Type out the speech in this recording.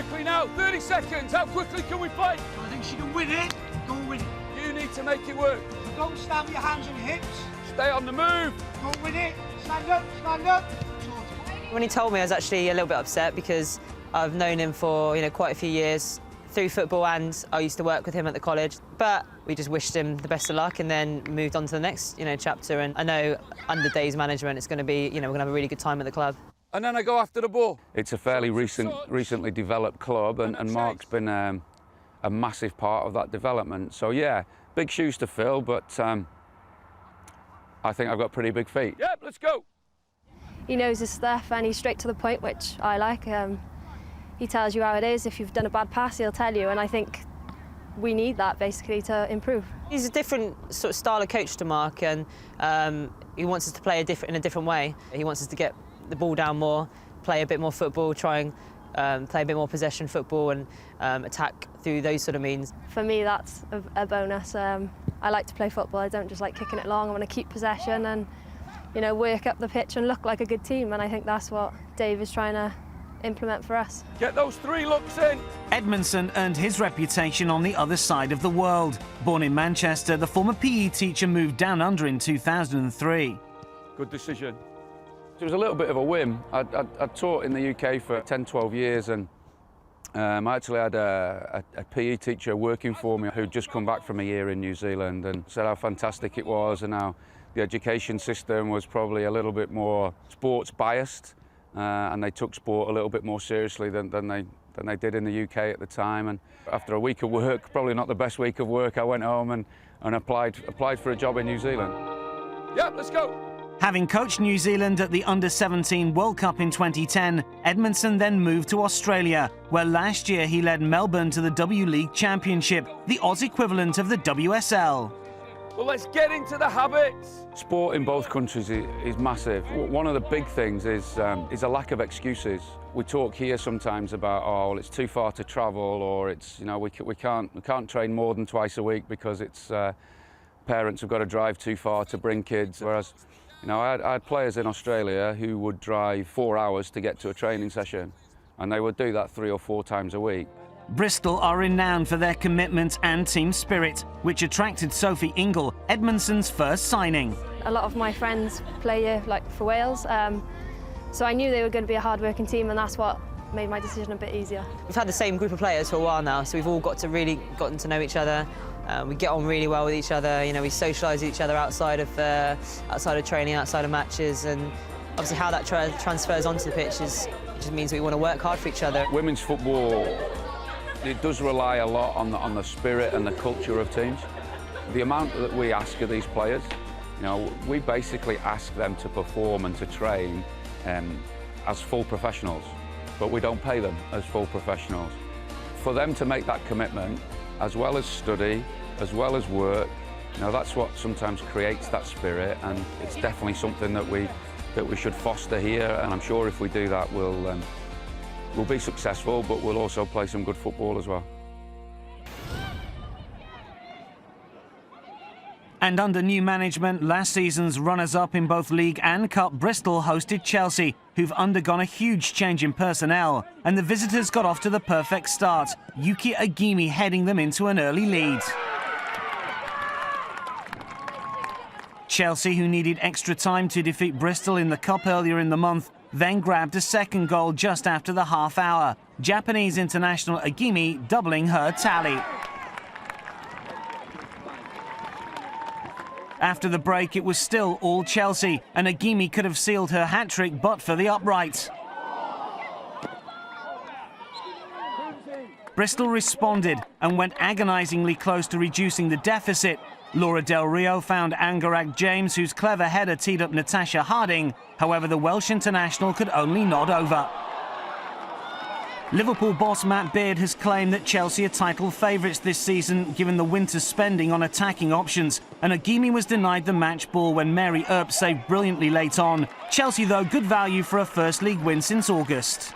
quickly now, 30 seconds. How quickly can we play? I think she can win it. Go and win it. You need to make it work. Don't stand with your hands on your hips. Stay on the move. Go and win it. Stand up, stand up. When he told me, I was actually a little bit upset because I've known him for quite a few years through football, and I used to work with him at the college. But we just wished him the best of luck and then moved on to the next chapter. And I know under Dave's management, it's going to be we're going to have a really good time at the club. And then I go after the ball. It's a fairly recently developed club, and Mark's been a massive part of that development. So yeah, big shoes to fill, but I think I've got pretty big feet. Yep, let's go. He knows his stuff and he's straight to the point, which I like. He tells you how it is. If you've done a bad pass, he'll tell you, and I think we need that basically to improve. He's a different sort of style of coach to Mark, and he wants us to play in a different way. He wants us to get the ball down more, play a bit more football, try and play a bit more possession football and attack through those sort of means. For me, that's a bonus. I like to play football. I don't just like kicking it long. I want to keep possession and work up the pitch and look like a good team, and I think that's what Dave is trying to implement for us. Get those 3 looks in. Edmondson earned his reputation on the other side of the world. Born in Manchester, the former PE teacher moved down under in 2003. Good decision. It was a little bit of a whim. I'd taught in the UK for 10, 12 years, and I actually had a PE teacher working for me who'd just come back from a year in New Zealand and said how fantastic it was and how the education system was probably a little bit more sports biased, and they took sport a little bit more seriously than they did in the UK at the time. And after a week of work, probably not the best week of work, I went home and applied for a job in New Zealand. Yep, let's go. Having coached New Zealand at the Under-17 World Cup in 2010, Edmondson then moved to Australia, where last year he led Melbourne to the W League Championship, the Oz equivalent of the WSL. Well, let's get into the habits. Sport in both countries is massive. One of the big things is a lack of excuses. We talk here sometimes about, oh, well, it's too far to travel, or it's we can't train more than twice a week because it's parents have got to drive too far to bring kids. Whereas I had players in Australia who would drive 4 hours to get to a training session, and they would do that 3 or 4 times a week. Bristol are renowned for their commitment and team spirit, which attracted Sophie Ingle, Edmondson's first signing. A lot of my friends play here, for Wales, so I knew they were going to be a hard-working team, and that's what made my decision a bit easier. We've had the same group of players for a while now, so we've all gotten to know each other. We get on really well with each other. We socialise with each other outside of training, outside of matches, and obviously how that transfers onto the pitch just means we want to work hard for each other. Women's football, it does rely a lot on the spirit and the culture of teams. The amount that we ask of these players, we basically ask them to perform and to train as full professionals, but we don't pay them as full professionals. For them to make that commitment, as well as study, as well as work, that's what sometimes creates that spirit, and it's definitely something that we should foster here. And I'm sure if we do that, we'll be successful, but we'll also play some good football as well. And under new management, last season's runners-up in both League and Cup, Bristol hosted Chelsea, who've undergone a huge change in personnel, and the visitors got off to the perfect start, Yuki Agimi heading them into an early lead. Chelsea, who needed extra time to defeat Bristol in the Cup earlier in the month, then grabbed a second goal just after the half hour, Japanese international Agimi doubling her tally. After the break, it was still all Chelsea, and Agimi could have sealed her hat-trick but for the upright. Bristol responded and went agonisingly close to reducing the deficit. Laura Del Rio found Angarag James, whose clever header teed up Natasha Harding. However, the Welsh international could only nod over. Liverpool boss Matt Beard has claimed that Chelsea are title favourites this season given the winter spending on attacking options, and Agimi was denied the match ball when Mary Earp saved brilliantly late on. Chelsea, though, good value for a first league win since August.